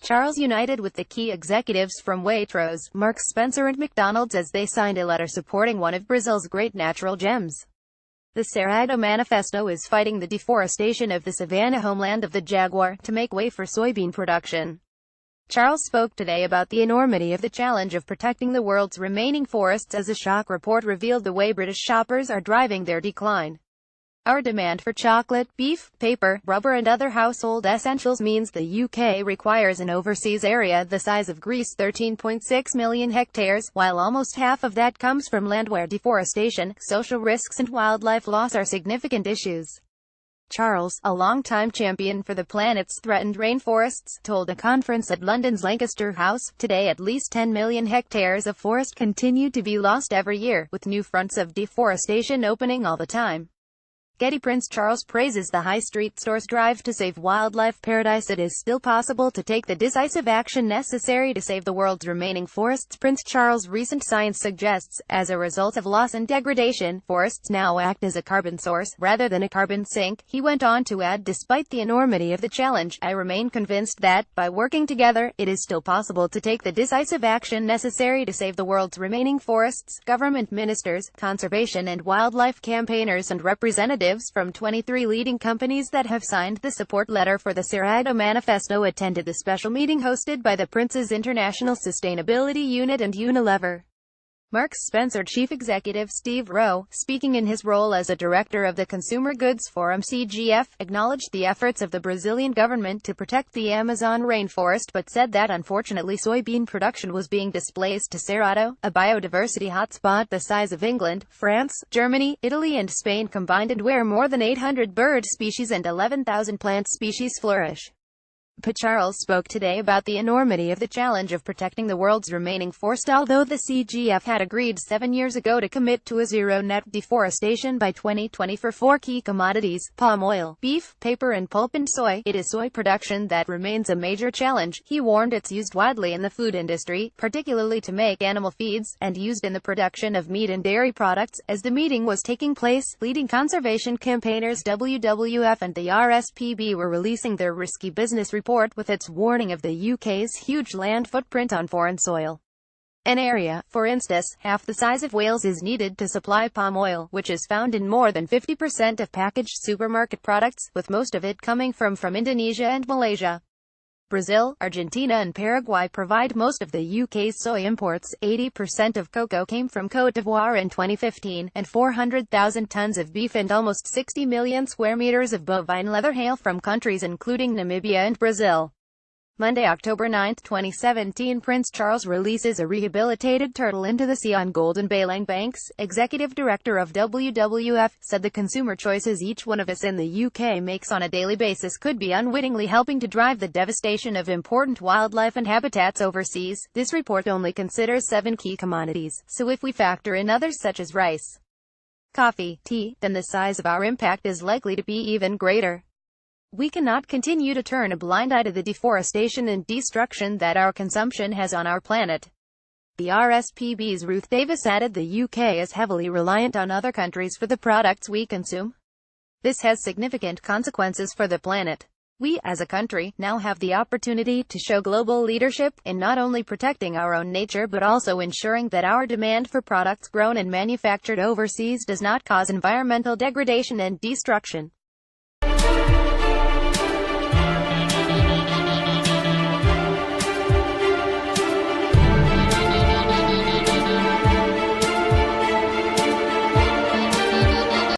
Charles united with the key executives from Waitrose, Spencer and McDonald's as they signed a letter supporting one of Brazil's great natural gems. The Cerrado Manifesto is fighting the deforestation of the savanna homeland of the jaguar, to make way for soybean production. Charles spoke today about the enormity of the challenge of protecting the world's remaining forests as a shock report revealed the way British shoppers are driving their decline. Our demand for chocolate, beef, paper, rubber and other household essentials means the UK requires an overseas area the size of Greece, 13.6 million hectares, while almost half of that comes from land where deforestation, social risks and wildlife loss are significant issues. Charles, a longtime champion for the planet's threatened rainforests, told a conference at London's Lancaster House, today at least 10 million hectares of forest continue to be lost every year, with new fronts of deforestation opening all the time. Getty Prince Charles praises the high street store's drive to save wildlife paradise. It is still possible to take the decisive action necessary to save the world's remaining forests. Prince Charles' recent science suggests, as a result of loss and degradation, forests now act as a carbon source, rather than a carbon sink. He went on to add, despite the enormity of the challenge, I remain convinced that, by working together, it is still possible to take the decisive action necessary to save the world's remaining forests. Government ministers, conservation and wildlife campaigners and representatives from 23 leading companies that have signed the support letter for the Cerrado Manifesto attended the special meeting hosted by the Prince's International Sustainability Unit and Unilever. Marks Spencer Chief Executive Steve Rowe, speaking in his role as a director of the Consumer Goods Forum (CGF), acknowledged the efforts of the Brazilian government to protect the Amazon rainforest but said that unfortunately soybean production was being displaced to Cerrado, a biodiversity hotspot the size of England, France, Germany, Italy and Spain combined and where more than 800 bird species and 11,000 plant species flourish. But Charles spoke today about the enormity of the challenge of protecting the world's remaining forest. Although the CGF had agreed 7 years ago to commit to a zero net deforestation by 2020 for 4 key commodities, palm oil, beef, paper and pulp and soy, it is soy production that remains a major challenge. He warned it's used widely in the food industry, particularly to make animal feeds, and used in the production of meat and dairy products. As the meeting was taking place, leading conservation campaigners WWF and the RSPB were releasing their risky business report with its warning of the UK's huge land footprint on foreign soil. An area, for instance, half the size of Wales is needed to supply palm oil, which is found in more than 50% of packaged supermarket products, with most of it coming from Indonesia and Malaysia. Brazil, Argentina and Paraguay provide most of the UK's soy imports. 80% of cocoa came from Côte d'Ivoire in 2015, and 400,000 tons of beef and almost 60 million square meters of bovine leather hail from countries including Namibia and Brazil. Monday, October 9, 2017, Prince Charles releases a rehabilitated turtle into the sea on Golden Bay. Banks, executive director of WWF, said the consumer choices each one of us in the UK makes on a daily basis could be unwittingly helping to drive the devastation of important wildlife and habitats overseas. This report only considers 7 key commodities, so if we factor in others such as rice, coffee, tea, then the size of our impact is likely to be even greater. We cannot continue to turn a blind eye to the deforestation and destruction that our consumption has on our planet. The RSPB's Ruth Davis added the UK is heavily reliant on other countries for the products we consume. This has significant consequences for the planet. We, as a country, now have the opportunity to show global leadership in not only protecting our own nature but also ensuring that our demand for products grown and manufactured overseas does not cause environmental degradation and destruction.